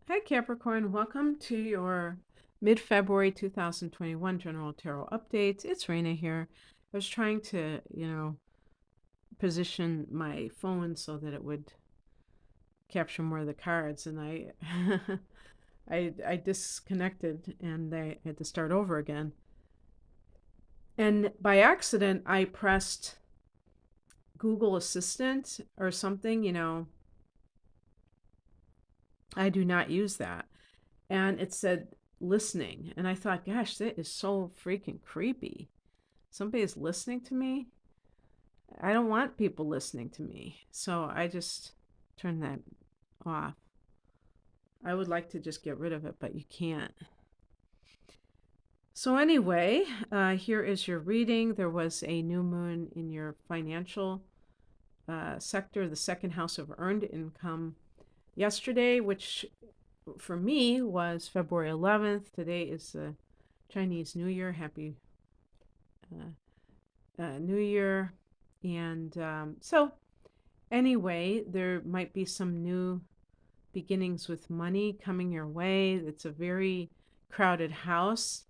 Hi, Capricorn. Welcome to your mid-February 2021 General Tarot updates. It's Raina here. I was trying to, position my phone so that it would capture more of the cards, and I, I disconnected, and I had to start over again. And by accident, I pressed Google Assistant or something. I do not use that, and it said listening, and I thought, gosh, that is so freaking creepy. Somebody is listening to me. I don't want people listening to me. So I just turned that off. I would like to just get rid of it, but you can't. So, anyway, here is your reading. There was a new moon in your financial sector, the second house of earned income, yesterday, which for me was February 11th. Today is the Chinese New Year. Happy New Year. And anyway, there might be some new beginnings with money coming your way. It's a very crowded house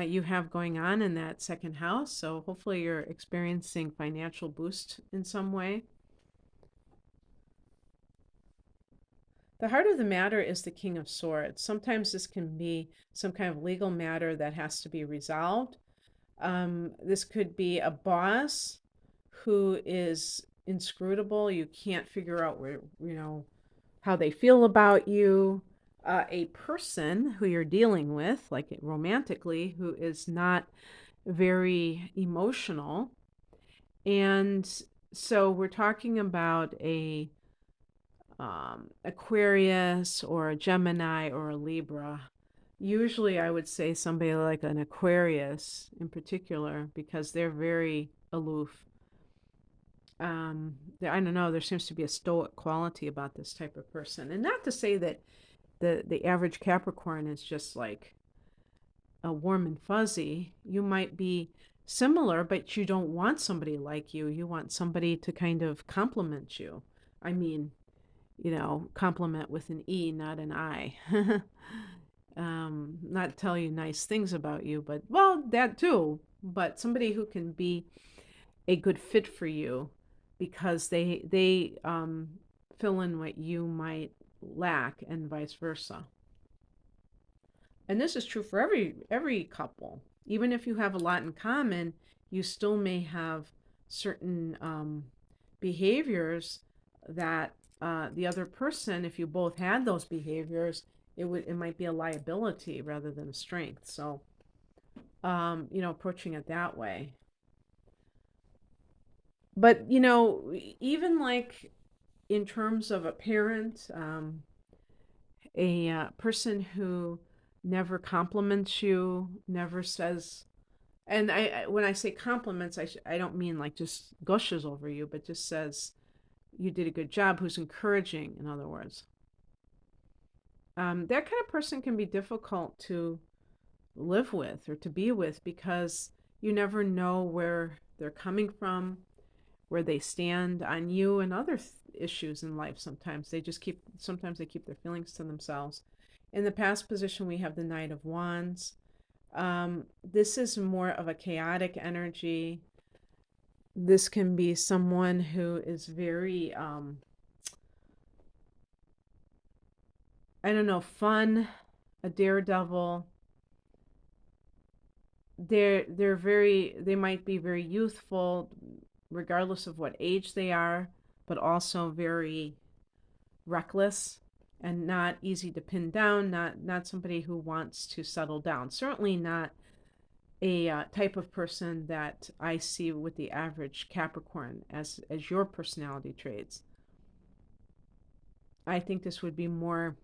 you have going on in that second house. So hopefully you're experiencing financial boost in some way. The heart of the matter is the King of Swords. Sometimes this can be some kind of legal matter that has to be resolved. This could be a boss who is inscrutable. You can't figure out how they feel about you. A person who you're dealing with, like romantically, who is not very emotional. And so we're talking about a Aquarius or a Gemini or a Libra. Usually, I would say somebody like an Aquarius in particular, because they're very aloof. I don't know, there seems to be a stoic quality about this type of person. And not to say that the average Capricorn is just like a warm and fuzzy. You might be similar, but you don't want somebody like you. You want somebody to kind of compliment you. I mean, compliment with an E, not an I. Not tell you nice things about you, but well, that too. But somebody who can be a good fit for you because they fill in what you might lack and vice versa. And this is true for every couple. Even if you have a lot in common, you still may have certain behaviors that the other person, if you both had those behaviors, it might be a liability rather than a strength. So approaching it that way. But even like in terms of a parent, a person who never compliments you, never says, and when I say compliments, I don't mean like just gushes over you, but just says you did a good job, who's encouraging, in other words. That kind of person can be difficult to live with or to be with because you never know where they're coming from, where they stand on you and other issues in life. Sometimes they keep their feelings to themselves. In the past position, we have the Knight of Wands. This is more of a chaotic energy. This can be someone who is very, I don't know, fun, a daredevil. They might be very youthful, regardless of what age they are, but also very reckless and not easy to pin down, not somebody who wants to settle down. Certainly not a type of person that I see with the average Capricorn as your personality traits. I think this would be more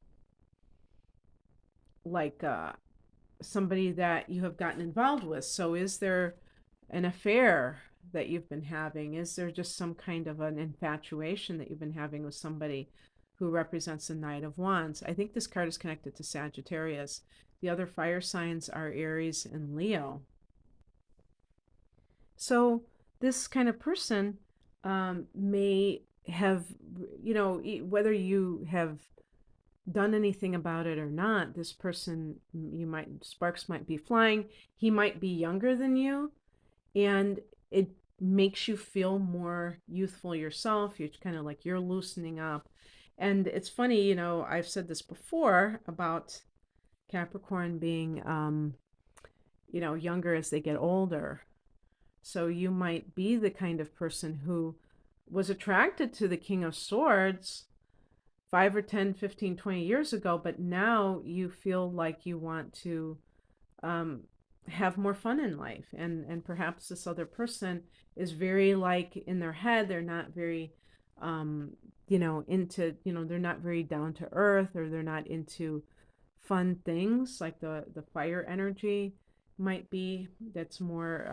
like somebody that you have gotten involved with. So is there an affair that you've been having? Is there just some kind of an infatuation that you've been having with somebody who represents the Knight of Wands? I think this card is connected to Sagittarius. The other fire signs are Aries and Leo. So this kind of person may have, whether you have done anything about it or not, this person, you might, sparks might be flying. He might be younger than you, and it makes you feel more youthful yourself. You're kind of like you're loosening up. And it's funny, I've said this before about Capricorn being, younger as they get older. So you might be the kind of person who was attracted to the King of Swords 5 or 10, 15, 20 years ago, but now you feel like you want to um, have more fun in life. And perhaps this other person is very like in their head, they're not very, um, into, they're not very down to earth, or they're not into fun things like the fire energy might be, that's more,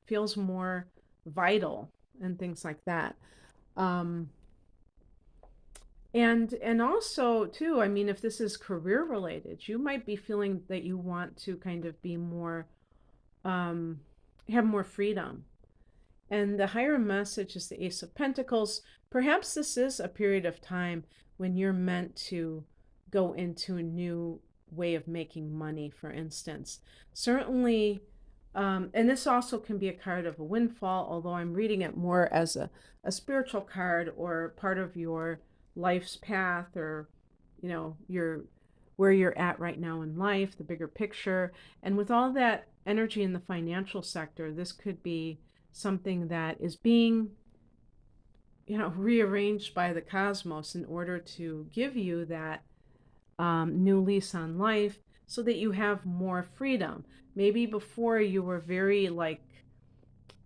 feels more vital and things like that. Um, and also too, I mean, if this is career related, you might be feeling that you want to kind of be more, um, have more freedom. And the higher message is the Ace of Pentacles. Perhaps this is a period of time when you're meant to go into a new way of making money, for instance. Certainly, and this also can be a card of a windfall, although I'm reading it more as a spiritual card, or part of your life's path, or, your where you're at right now in life, the bigger picture. And with all that energy in the financial sector, this could be something that is being, rearranged by the cosmos in order to give you that new lease on life, so that you have more freedom. Maybe before you were very like,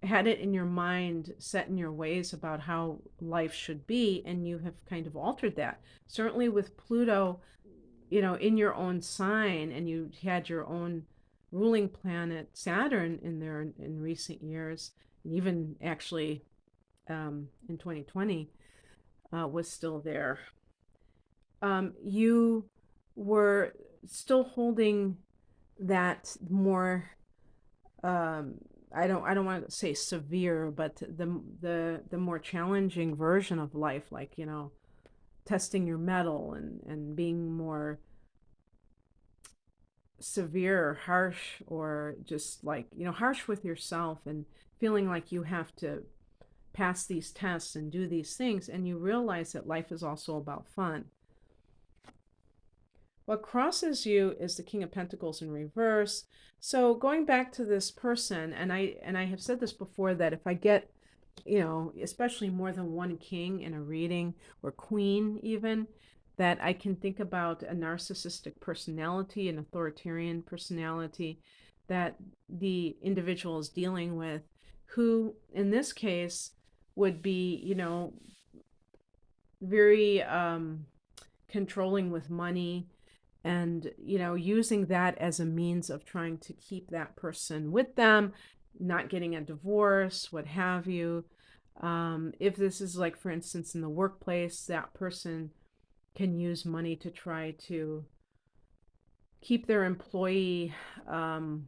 had it in your mind, set in your ways about how life should be, and you have kind of altered that. Certainly with Pluto, in your own sign, and you had your own ruling planet Saturn in there in recent years, and even actually in 2020 was still there. You were still holding that more, um, I don't want to say severe, but the more challenging version of life, like, testing your mettle, and being more severe, harsh, or just like, harsh with yourself, and feeling like you have to pass these tests and do these things, and you realize that life is also about fun. What crosses you is the King of Pentacles in reverse. So going back to this person, and I have said this before, that if I get, especially more than one king in a reading, or queen even, that I can think about a narcissistic personality, an authoritarian personality that the individual is dealing with, who in this case would be, very controlling with money, and using that as a means of trying to keep that person with them, not getting a divorce, what have you. If this is like, for instance, in the workplace, that person can use money to try to keep their employee, um,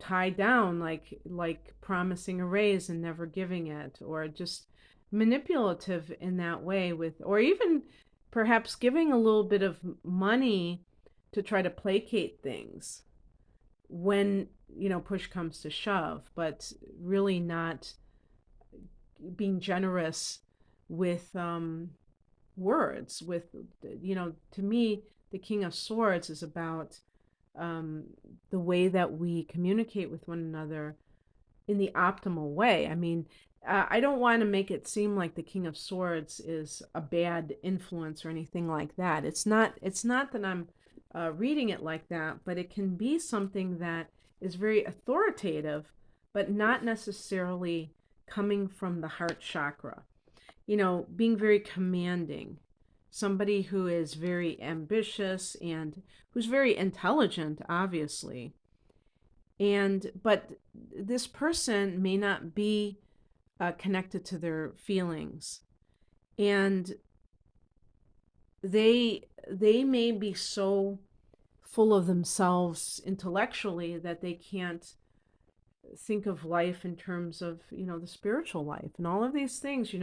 tied down, like promising a raise and never giving it, or just manipulative in that way, with, or even perhaps giving a little bit of money to try to placate things when, push comes to shove, but really not being generous with words, with, to me, the King of Swords is about um, the way that we communicate with one another in the optimal way. I mean, I don't want to make it seem like the King of Swords is a bad influence or anything like that. It's not. It's not that I'm reading it like that, but it can be something that is very authoritative, but not necessarily coming from the heart chakra. Being very commanding. Somebody who is very ambitious and who's very intelligent, obviously. But this person may not be connected to their feelings, and they may be so full of themselves intellectually that they can't think of life in terms of, the spiritual life and all of these things.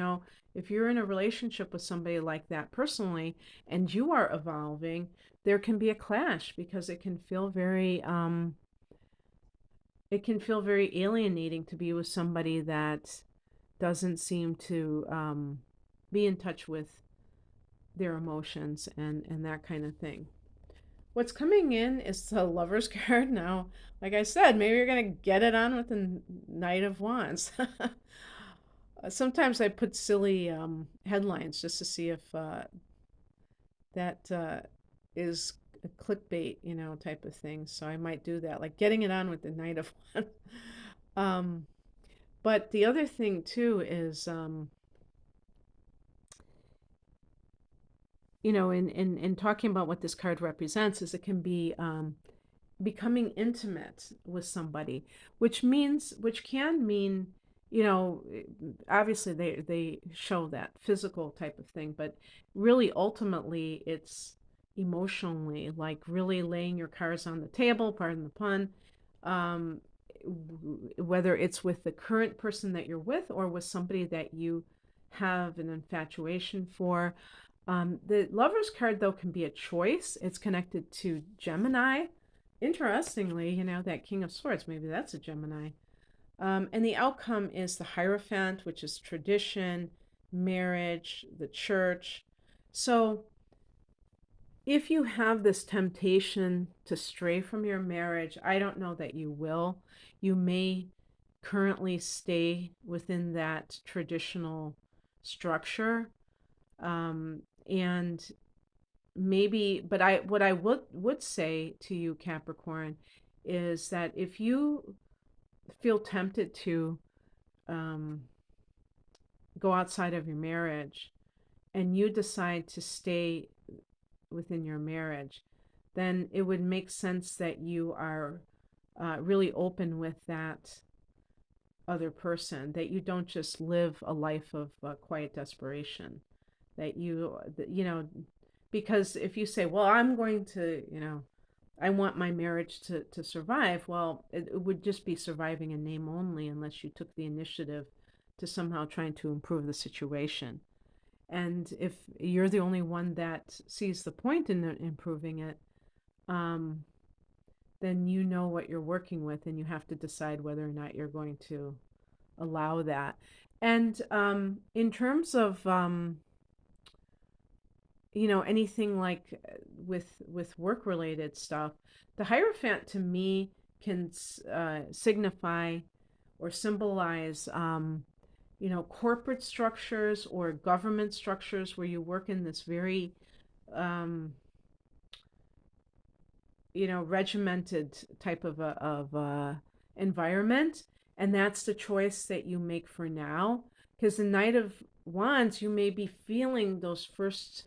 If you're in a relationship with somebody like that personally and you are evolving, there can be a clash because it can feel very alienating to be with somebody that doesn't seem to be in touch with their emotions and that kind of thing. What's coming in is the Lover's card now. Like I said, maybe you're gonna get it on with the Knight of Wands. Sometimes I put silly headlines just to see if that is a clickbait, type of thing. So I might do that, like getting it on with the Knight of Wands. um, but the other thing too is, in talking about what this card represents, is it can be becoming intimate with somebody, which can mean, you know, obviously they show that physical type of thing, but really ultimately it's emotionally, like really laying your cards on the table, pardon the pun, um, whether it's with the current person that you're with or with somebody that you have an infatuation for. The Lover's card, though, can be a choice. It's connected to Gemini. Interestingly, that King of Swords, maybe that's a Gemini. And the outcome is the Hierophant, which is tradition, marriage, the church. So if you have this temptation to stray from your marriage, I don't know that you will. You may currently stay within that traditional structure. And maybe, but what I would say to you, Capricorn, is that if you feel tempted to um, go outside of your marriage and you decide to stay within your marriage, then it would make sense that you are really open with that other person, that you don't just live a life of quiet desperation, because if you say, well, I'm going to, I want my marriage to survive, well, it would just be surviving in name only unless you took the initiative to somehow trying to improve the situation. And if you're the only one that sees the point in improving it, um, then you know what you're working with, and you have to decide whether or not you're going to allow that. And in terms of anything like with work related stuff, the Hierophant to me can signify or symbolize corporate structures or government structures where you work in this very um, regimented type of environment, and that's the choice that you make for now. Because the Knight of Wands, you may be feeling those first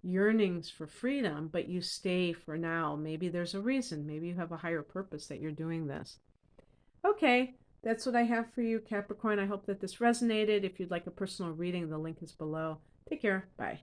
yearnings for freedom, but you stay for now. Maybe there's a reason. Maybe you have a higher purpose that you're doing this. Okay, that's what I have for you, Capricorn. I hope that this resonated. If you'd like a personal reading, the link is below. Take care. Bye.